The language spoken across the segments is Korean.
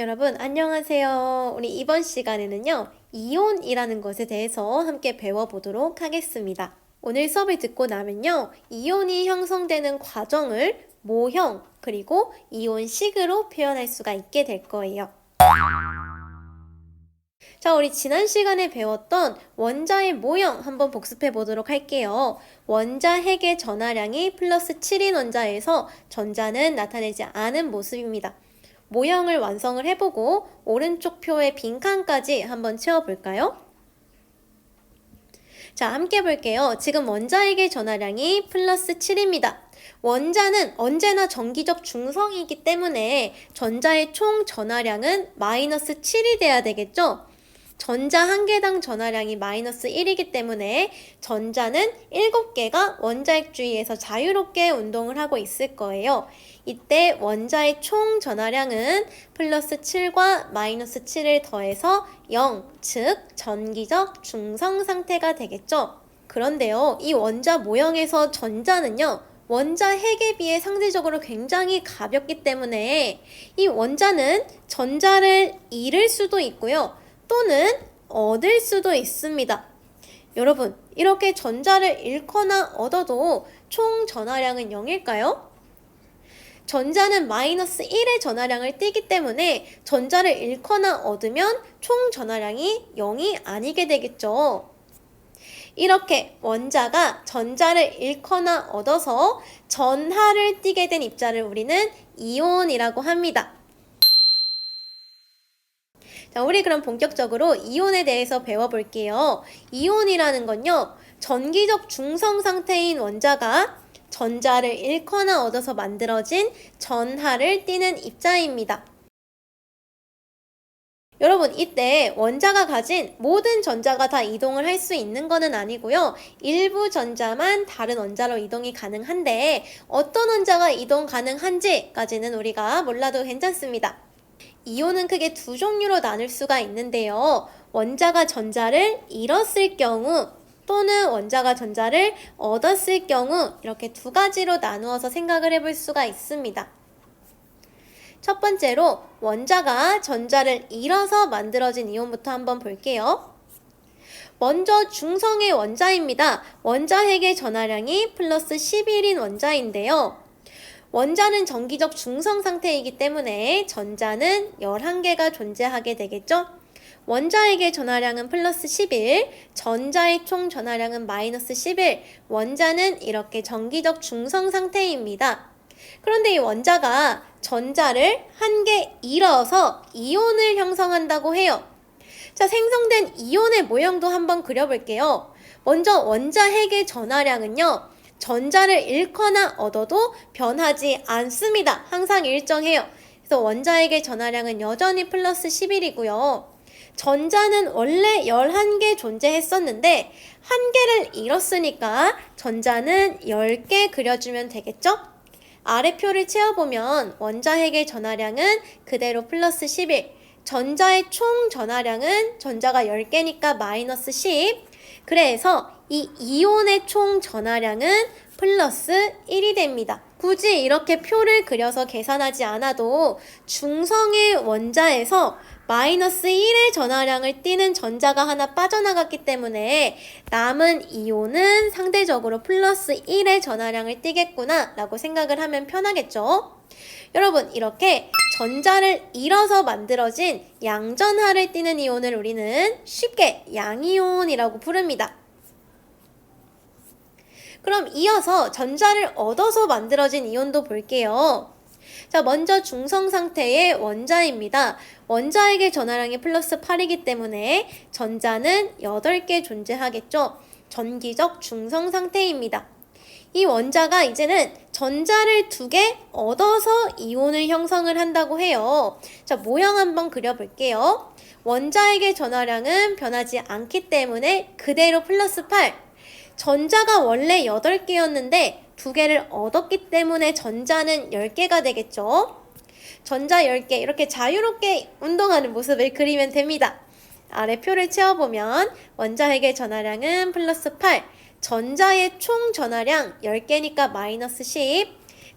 여러분, 안녕하세요. 우리 이번 시간에는요, 이온이라는 것에 대해서 함께 배워보도록 하겠습니다. 오늘 수업을 듣고 나면요, 이온이 형성되는 과정을 모형, 그리고 이온식으로 표현할 수가 있게 될 거예요. 자, 우리 지난 시간에 배웠던 원자의 모형 한번 복습해 보도록 할게요. 원자 핵의 전하량이 플러스 7인 원자에서 전자는 나타내지 않은 모습입니다. 모형을 완성을 해보고 오른쪽 표의 빈칸까지 한번 채워볼까요? 자, 함께 볼게요. 지금 원자핵의 전하량이 플러스 7입니다. 원자는 언제나 정기적 중성이기 때문에 전자의 총 전하량은 마이너스 7이 돼야 되겠죠? 전자 한 개당 전하량이 마이너스 1이기 때문에 전자는 7개가 원자핵 주위에서 자유롭게 운동을 하고 있을 거예요. 이때 원자의 총 전하량은 플러스 7과 마이너스 7을 더해서 0, 즉 전기적 중성 상태가 되겠죠. 그런데요, 이 원자 모형에서 전자는요, 원자 핵에 비해 상대적으로 굉장히 가볍기 때문에 이 원자는 전자를 잃을 수도 있고요. 또는 얻을 수도 있습니다. 여러분, 이렇게 전자를 잃거나 얻어도 총 전하량은 0일까요? 전자는 마이너스 1의 전하량을 띠기 때문에 전자를 잃거나 얻으면 총 전하량이 0이 아니게 되겠죠. 이렇게 원자가 전자를 잃거나 얻어서 전하를 띠게 된 입자를 우리는 이온이라고 합니다. 자, 우리 그럼 본격적으로 이온에 대해서 배워볼게요. 이온이라는 건요, 전기적 중성 상태인 원자가 전자를 잃거나 얻어서 만들어진 전하를 띠는 입자입니다. 여러분, 이때 원자가 가진 모든 전자가 다 이동을 할 수 있는 것은 아니고요. 일부 전자만 다른 원자로 이동이 가능한데 어떤 원자가 이동 가능한지까지는 우리가 몰라도 괜찮습니다. 이온은 크게 두 종류로 나눌 수가 있는데요. 원자가 전자를 잃었을 경우 또는 원자가 전자를 얻었을 경우 이렇게 두 가지로 나누어서 생각을 해볼 수가 있습니다. 첫 번째로 원자가 전자를 잃어서 만들어진 이온부터 한번 볼게요. 먼저 중성의 원자입니다. 원자핵의 전하량이 플러스 11인 원자인데요. 원자는 정기적 중성 상태이기 때문에 전자는 11개가 존재하게 되겠죠? 원자핵의 전하량은 플러스 11, 전자의 총 전하량은 마이너스 11, 원자는 이렇게 정기적 중성 상태입니다. 그런데 이 원자가 전자를 한 개 잃어서 이온을 형성한다고 해요. 자, 생성된 이온의 모형도 한번 그려볼게요. 먼저 원자핵의 전하량은요, 전자를 잃거나 얻어도 변하지 않습니다. 항상 일정해요. 그래서 원자핵의 전하량은 여전히 플러스 11이고요. 전자는 원래 11개 존재했었는데 한 개를 잃었으니까 전자는 10개 그려주면 되겠죠? 아래 표를 채워보면 원자핵의 전하량은 그대로 플러스 11, 전자의 총 전하량은 전자가 10개니까 마이너스 10, 그래서 이 이온의 총 전하량은 플러스 1이 됩니다. 굳이 이렇게 표를 그려서 계산하지 않아도 중성의 원자에서 마이너스 1의 전하량을 띠는 전자가 하나 빠져나갔기 때문에 남은 이온은 상대적으로 플러스 1의 전하량을 띠겠구나 라고 생각을 하면 편하겠죠. 여러분, 이렇게 전자를 잃어서 만들어진 양전하를 띠는 이온을 우리는 쉽게 양이온이라고 부릅니다. 그럼 이어서 전자를 얻어서 만들어진 이온도 볼게요. 자, 먼저 중성 상태의 원자입니다. 원자핵의 전하량이 플러스 8이기 때문에 전자는 8개 존재하겠죠. 전기적 중성 상태입니다. 이 원자가 이제는 전자를 2개 얻어서 이온을 형성을 한다고 해요. 자, 모형 한번 그려볼게요. 원자핵의 전하량은 변하지 않기 때문에 그대로 플러스 8. 전자가 원래 8개였는데 2개를 얻었기 때문에 전자는 10개가 되겠죠. 전자 10개 이렇게 자유롭게 운동하는 모습을 그리면 됩니다. 아래 표를 채워보면 원자핵의 전하량은 플러스 8, 전자의 총 전하량 10개니까 마이너스 10,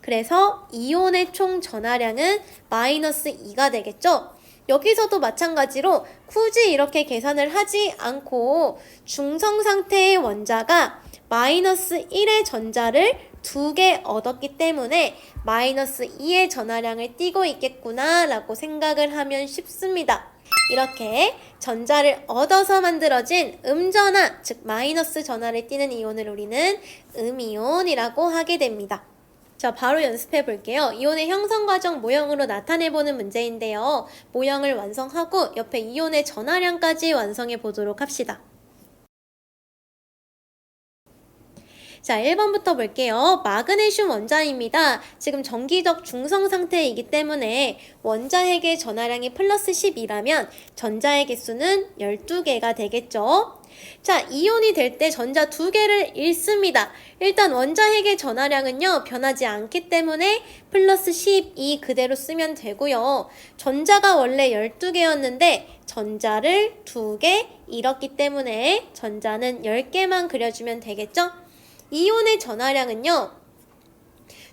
그래서 이온의 총 전하량은 마이너스 2가 되겠죠. 여기서도 마찬가지로 굳이 이렇게 계산을 하지 않고 중성 상태의 원자가 마이너스 1의 전자를 2개 얻었기 때문에 마이너스 2의 전하량을 띠고 있겠구나 라고 생각을 하면 쉽습니다. 이렇게 전자를 얻어서 만들어진 음전하, 즉 마이너스 전하를 띠는 이온을 우리는 음이온이라고 하게 됩니다. 자, 바로 연습해 볼게요. 이온의 형성 과정 모형으로 나타내 보는 문제인데요. 모형을 완성하고 옆에 이온의 전하량까지 완성해 보도록 합시다. 자, 1번부터 볼게요. 마그네슘 원자입니다. 지금 정기적 중성 상태이기 때문에 원자핵의 전하량이 플러스 12라면 전자의 개수는 12개가 되겠죠. 자, 이온이 될 때 전자 2개를 잃습니다. 일단 원자핵의 전하량은요, 변하지 않기 때문에 플러스 12 그대로 쓰면 되고요. 전자가 원래 12개였는데 전자를 2개 잃었기 때문에 전자는 10개만 그려주면 되겠죠? 이온의 전하량은요,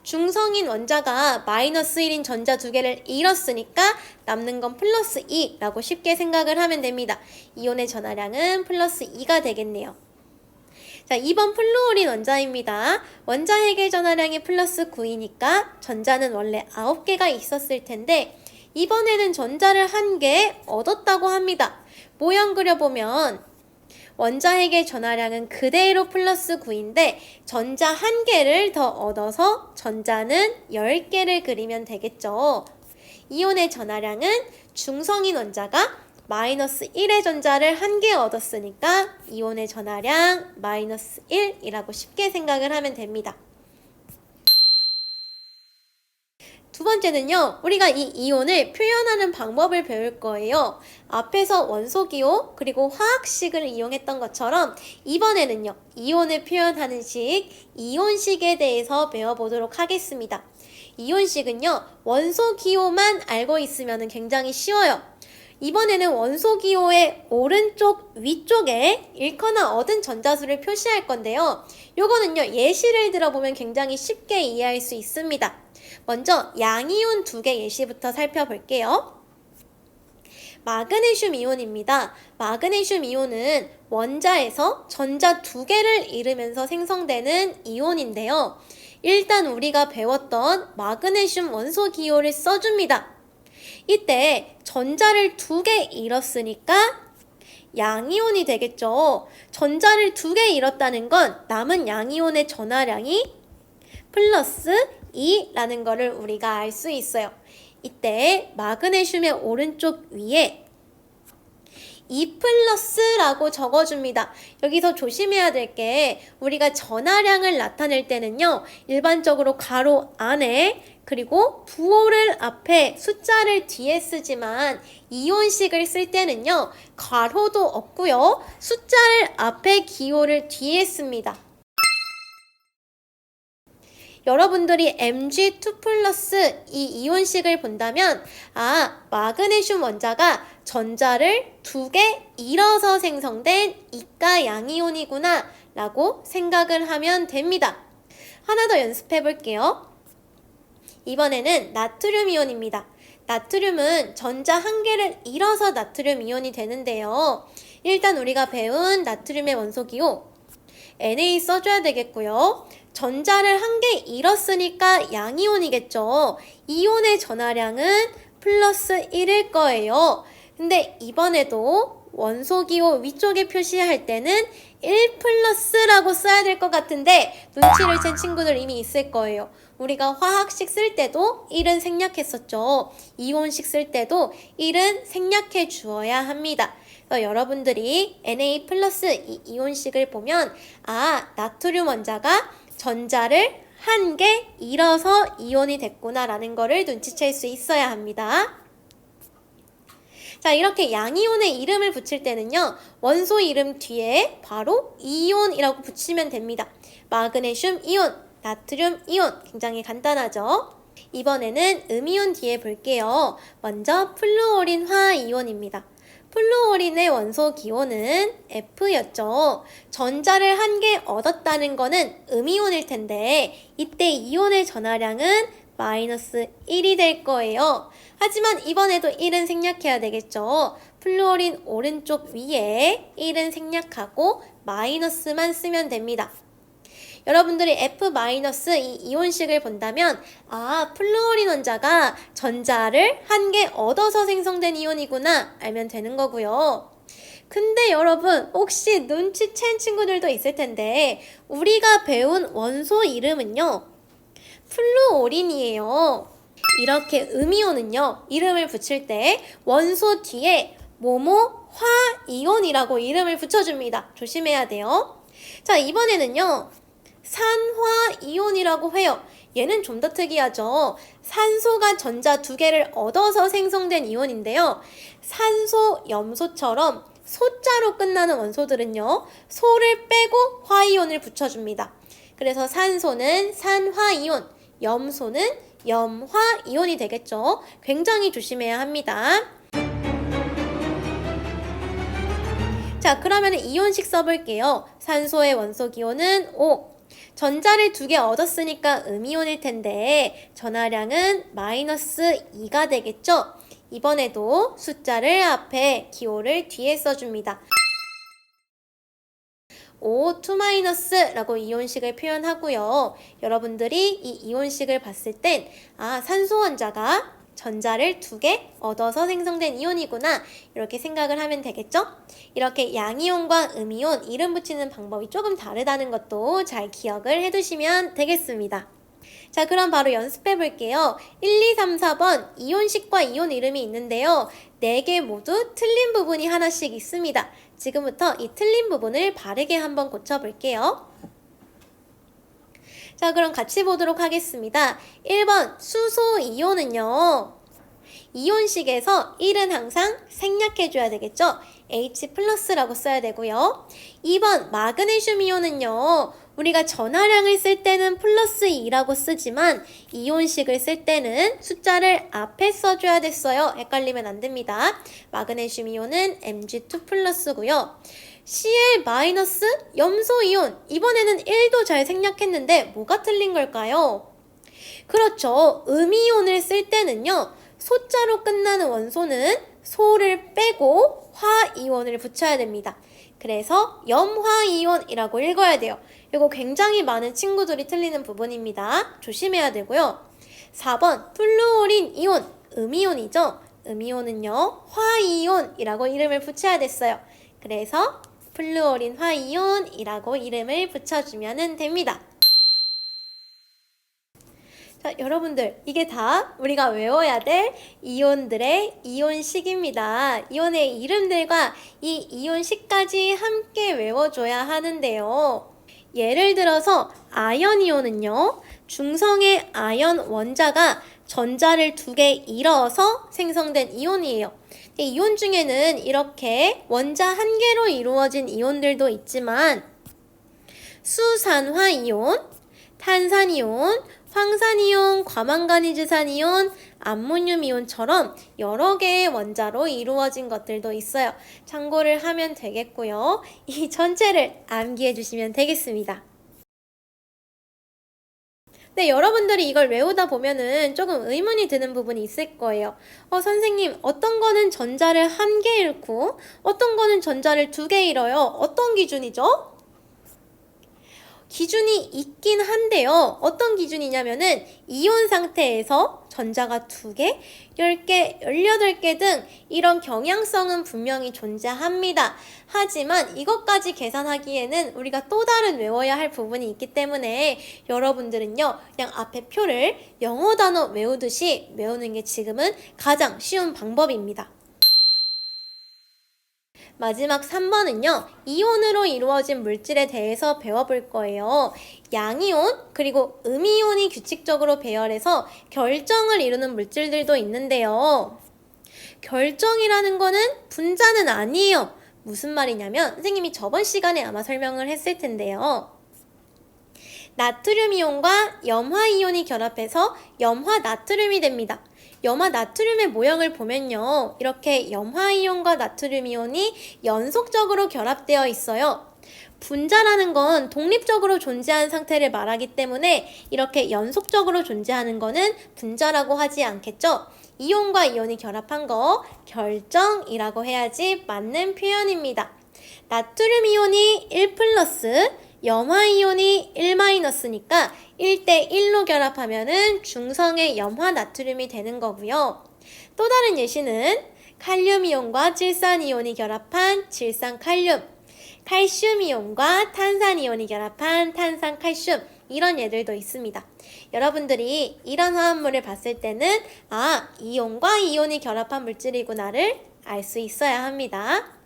중성인 원자가 마이너스 1인 전자 2개를 잃었으니까 남는 건 플러스 2라고 쉽게 생각을 하면 됩니다. 이온의 전하량은 플러스 2가 되겠네요. 자, 2번 플루오린 원자입니다. 원자핵의 전하량이 플러스 9이니까 전자는 원래 9개가 있었을 텐데 이번에는 전자를 1개 얻었다고 합니다. 모형 그려보면 원자핵의 전하량은 그대로 플러스 9인데 전자 1개를 더 얻어서 전자는 10개를 그리면 되겠죠. 이온의 전하량은 중성인 원자가 마이너스 1의 전자를 1개 얻었으니까 이온의 전하량 마이너스 1이라고 쉽게 생각을 하면 됩니다. 두 번째는요, 우리가 이 이온을 표현하는 방법을 배울 거예요. 앞에서 원소기호 그리고 화학식을 이용했던 것처럼 이번에는요, 이온을 표현하는 식, 이온식에 대해서 배워보도록 하겠습니다. 이온식은요, 원소기호만 알고 있으면 굉장히 쉬워요. 이번에는 원소기호의 오른쪽 위쪽에 잃거나 얻은 전자수를 표시할 건데요. 요거는요, 예시를 들어보면 굉장히 쉽게 이해할 수 있습니다. 먼저 양이온 2개 예시부터 살펴볼게요. 마그네슘 이온입니다. 마그네슘 이온은 원자에서 전자 2개를 잃으면서 생성되는 이온인데요. 일단 우리가 배웠던 마그네슘 원소기호를 써줍니다. 이때 전자를 2개 잃었으니까 양이온이 되겠죠. 전자를 2개 잃었다는 건 남은 양이온의 전하량이 플러스 2라는 거를 우리가 알 수 있어요. 이때 마그네슘의 오른쪽 위에 2 플러스라고 적어줍니다. 여기서 조심해야 될 게 우리가 전하량을 나타낼 때는요, 일반적으로 가로 안에 그리고 부호를 앞에 숫자를 뒤에 쓰지만 이온식을 쓸 때는요, 가로도 없고요, 숫자를 앞에 기호를 뒤에 씁니다. 여러분들이 Mg2+ 이 이온식을 본다면 마그네슘 원자가 전자를 2개 잃어서 생성된 이가 양이온이구나 라고 생각을 하면 됩니다. 하나 더 연습해 볼게요. 이번에는 나트륨 이온입니다. 나트륨은 전자 1개를 잃어서 나트륨 이온이 되는데요. 일단 우리가 배운 나트륨의 원소기호 Na 써줘야 되겠고요. 전자를 1개 잃었으니까 양이온이겠죠. 이온의 전하량은 플러스 1일 거예요. 근데 이번에도 원소기호 위쪽에 표시할 때는 1 플러스라고 써야 될 것 같은데 눈치를 챈 친구들 이미 있을 거예요. 우리가 화학식 쓸 때도 1은 생략했었죠. 이온식 쓸 때도 1은 생략해 주어야 합니다. 여러분들이 Na 플러스 이 이온식을 보면 나트륨 원자가 전자를 1개 잃어서 이온이 됐구나 라는 거를 눈치챌 수 있어야 합니다. 자, 이렇게 양이온의 이름을 붙일 때는요, 원소 이름 뒤에 바로 이온이라고 붙이면 됩니다. 마그네슘 이온, 나트륨 이온, 굉장히 간단하죠? 이번에는 음이온 뒤에 볼게요. 먼저 플루오린 화이온입니다. 플루오린의 원소 기호는 F였죠. 전자를 1개 얻었다는 거는 음이온일 텐데 이때 이온의 전하량은 마이너스 1이 될 거예요. 하지만 이번에도 1은 생략해야 되겠죠. 플루어린 오른쪽 위에 1은 생략하고 마이너스만 쓰면 됩니다. 여러분들이 F- 이 이온식을 본다면 플루어린 원자가 전자를 한 개 얻어서 생성된 이온이구나 알면 되는 거고요. 근데 여러분 혹시 눈치챈 친구들도 있을 텐데 우리가 배운 원소 이름은요 플루오린이에요. 이렇게 음이온은요 이름을 붙일 때 원소 뒤에 뭐뭐 화이온이라고 이름을 붙여줍니다. 조심해야 돼요. 자, 이번에는요 산화이온이라고 해요. 얘는 좀 더 특이하죠. 산소가 전자 두 개를 얻어서 생성된 이온인데요. 산소, 염소처럼 소자로 끝나는 원소들은요. 소를 빼고 화이온을 붙여줍니다. 그래서 산소는 산화이온, 염소는 염화이온이 되겠죠. 굉장히 조심해야 합니다. 자, 그러면 이온식 써볼게요. 산소의 원소 기호는 5. 전자를 두 개 얻었으니까 음이온일 텐데 전하량은 마이너스 2가 되겠죠? 이번에도 숫자를 앞에 기호를 뒤에 써줍니다. O2- 라고 이온식을 표현하고요. 여러분들이 이 이온식을 봤을 땐 산소 원자가 전자를 두 개 얻어서 생성된 이온이구나 이렇게 생각을 하면 되겠죠? 이렇게 양이온과 음이온 이름 붙이는 방법이 조금 다르다는 것도 잘 기억을 해두시면 되겠습니다. 자, 그럼 바로 연습해 볼게요. 1, 2, 3, 4번 이온식과 이온 이름이 있는데요. 4개 모두 틀린 부분이 하나씩 있습니다. 지금부터 이 틀린 부분을 바르게 한번 고쳐볼게요. 자, 그럼 같이 보도록 하겠습니다. 1번 수소 이온은요. 이온식에서 1은 항상 생략해줘야 되겠죠? H+라고 써야 되고요. 2번 마그네슘 이온은요. 우리가 전하량을 쓸 때는 플러스 2라고 쓰지만 이온식을 쓸 때는 숫자를 앞에 써줘야 됐어요. 헷갈리면 안 됩니다. 마그네슘 이온은 Mg2+고요. Cl- 염소 이온. 이번에는 1도 잘 생략했는데 뭐가 틀린 걸까요? 그렇죠. 음이온을 쓸 때는요. 소자로 끝나는 원소는 소를 빼고 화이온을 붙여야 됩니다. 그래서 염화이온이라고 읽어야 돼요. 이거 굉장히 많은 친구들이 틀리는 부분입니다. 조심해야 되고요. 4번 플루오린 이온, 음이온이죠. 음이온은요. 화이온이라고 이름을 붙여야 됐어요. 그래서 플루오린 화이온이라고 이름을 붙여주면 됩니다. 자, 여러분들 이게 다 우리가 외워야 될 이온들의 이온식입니다. 이온의 이름들과 이 이온식까지 함께 외워줘야 하는데요. 예를 들어서 아연 이온은요. 중성의 아연 원자가 전자를 두 개 잃어서 생성된 이온이에요. 이온 중에는 이렇게 원자 한 개로 이루어진 이온들도 있지만 수산화이온, 탄산이온, 황산이온, 과망가니즈산이온, 암모늄이온처럼 여러 개의 원자로 이루어진 것들도 있어요. 참고를 하면 되겠고요. 이 전체를 암기해 주시면 되겠습니다. 네, 여러분들이 이걸 외우다 보면은 조금 의문이 드는 부분이 있을 거예요. 선생님, 어떤 거는 전자를 한 개 잃고 어떤 거는 전자를 두 개 잃어요. 어떤 기준이죠? 기준이 있긴 한데요. 어떤 기준이냐면은 이온 상태에서 전자가 2개, 10개, 18개 등 이런 경향성은 분명히 존재합니다. 하지만 이것까지 계산하기에는 우리가 또 다른 외워야 할 부분이 있기 때문에 여러분들은요. 그냥 앞에 표를 영어 단어 외우듯이 외우는 게 지금은 가장 쉬운 방법입니다. 마지막 3번은요. 이온으로 이루어진 물질에 대해서 배워볼 거예요. 양이온 그리고 음이온이 규칙적으로 배열해서 결정을 이루는 물질들도 있는데요. 결정이라는 거는 분자는 아니에요. 무슨 말이냐면 선생님이 저번 시간에 아마 설명을 했을 텐데요. 나트륨 이온과 염화 이온이 결합해서 염화 나트륨이 됩니다. 염화 나트륨의 모형을 보면요. 이렇게 염화 이온과 나트륨 이온이 연속적으로 결합되어 있어요. 분자라는 건 독립적으로 존재하는 상태를 말하기 때문에 이렇게 연속적으로 존재하는 거는 분자라고 하지 않겠죠? 이온과 이온이 결합한 거 결정이라고 해야지 맞는 표현입니다. 나트륨 이온이 1 플러스, 염화 이온이 1 마이너스니까 1대1로 결합하면은 중성의 염화 나트륨이 되는 거고요. 또 다른 예시는 칼륨 이온과 질산 이온이 결합한 질산 칼륨, 칼슘 이온과 탄산 이온이 결합한 탄산 칼슘, 이런 예들도 있습니다. 여러분들이 이런 화합물을 봤을 때는 이온과 이온이 결합한 물질이구나를 알 수 있어야 합니다.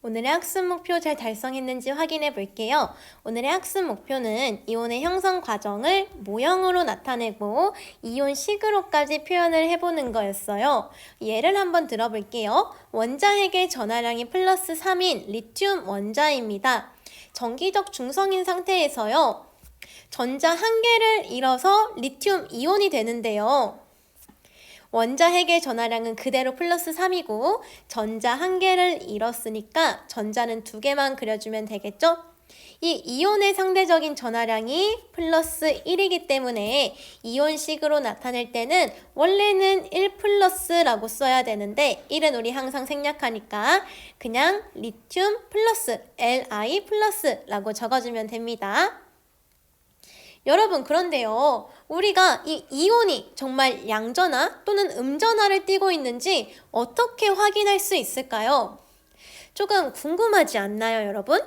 오늘의 학습 목표 잘 달성했는지 확인해 볼게요. 오늘의 학습 목표는 이온의 형성 과정을 모형으로 나타내고 이온식으로까지 표현을 해보는 거였어요. 예를 한번 들어볼게요. 원자핵의 전하량이 플러스 3인 리튬 원자입니다. 정기적 중성인 상태에서요. 전자 한 개를 잃어서 리튬 이온이 되는데요. 원자핵의 전하량은 그대로 플러스 3이고 전자 한 개를 잃었으니까 전자는 2개만 그려주면 되겠죠? 이 이온의 상대적인 전하량이 플러스 1이기 때문에 이온식으로 나타낼 때는 원래는 1 플러스라고 써야 되는데 1은 우리 항상 생략하니까 그냥 리튬 플러스 Li 플러스라고 적어주면 됩니다. 여러분, 그런데요, 우리가 이 이온이 정말 양전하 또는 음전하를 띠고 있는지 어떻게 확인할 수 있을까요? 조금 궁금하지 않나요, 여러분?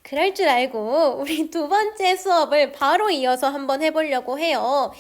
그럴 줄 알고 우리 두 번째 수업을 바로 이어서 한번 해보려고 해요.